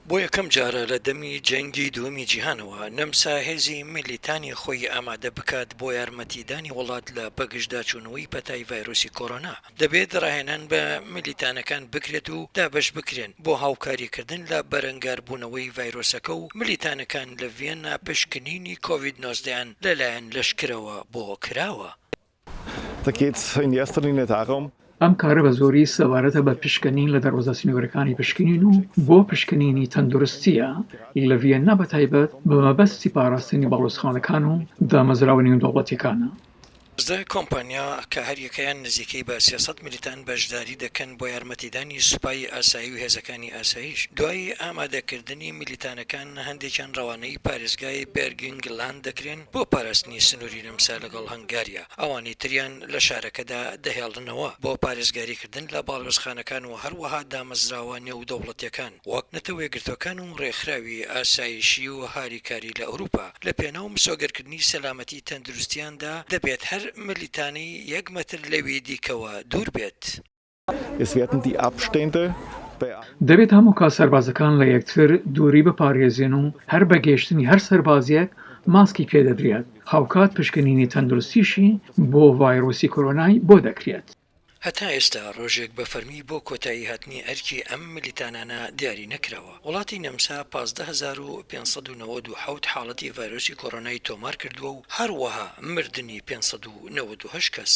بۆ یەکەم جارە لە دەمی جەنگی دووەمی جیهانەوە نەمسا هێزی میلیتانی خۆی ئامادە بکات بۆ یارمەتیدانی وڵات لە بەگشتداچوونەوەی پەتای ڤایرۆسی کۆڕۆنا دەبێت ڕاهێنان بە میلیتانەکان بکرێت و دابەش بکرێن بۆ هاوکاریکردن لە بەرەنگاربوونەوەی ڤایرۆسەکە و میلیتانەکان لە ڤێننا پشکنینی کۆڤید 19 لەلایەن لەشکرەوە بۆ کراوە. Da geht es in erster Linie darum, ئەم کارە بە زۆری سەبارەتە بە پشکنین لە دەڕۆزە سنوورەکانی پشکنین و بۆ پشکنینی تەندروستیە لە ڤێننا بەتایبەت بە مەبەستی پاراستنی باڵۆزخانەکان و دامەزراوە نێودەوڵەتیەکانە. کۆمپانیا کە هەریەکەیان نزیکەی بە 300 میلیتان بەشداری دەکەن بۆ یارمەتیدانی سوپای ئاسایی و هێزەکانی ئاسایش دوای ئامادەکردنی میلیتانەکان هەندێکیان ڕەوانەی پارێزگای بێرگینگلاند دەکرێن بۆ پاراستنی سنووری نەمسا لەگەڵ هەنگاریا ئەوانی تریان لە شارەکەدا دەهێڵنەوە بۆ پارێزگاریکردن لە باڵۆزخانەکان و هەروەها دامەزراوە نێودەوڵەتیەکان وەک نەتەوە یەکگرتوەکان و ڕێکخراوی ئاسایشی و هاریکاری لە ئەوروپا لە پێناو مسۆگەرکردنی سەلامەتی تەندروستیاندا دەبێت هەر میلیتانی 1 مەتر لەوێ دیکەوە دوور بێت. es werden die Abstände bei دەبێت هەموو کا سەربازەکان لە یەکتر دووری بپارێزێن و هەر بەگەشتنی هەر سەربازیەک ماسکی پێدەدرێت هاوکات پشکنینی تەندروستیشی بۆ ڤایرۆسی کۆرۆنای بۆ دەکرێت. هەتا ئێستا ڕۆژێک بە فەرمی بۆ کۆتایی هاتنی ئەرکی ئەم میلیتانانە دیاری نەکراوە. وڵاتی نەمسا 15597 حاڵەتی ڤایرۆسی کۆڕۆنای تۆمار کردووە و هەروەها مردنی 598 کەس.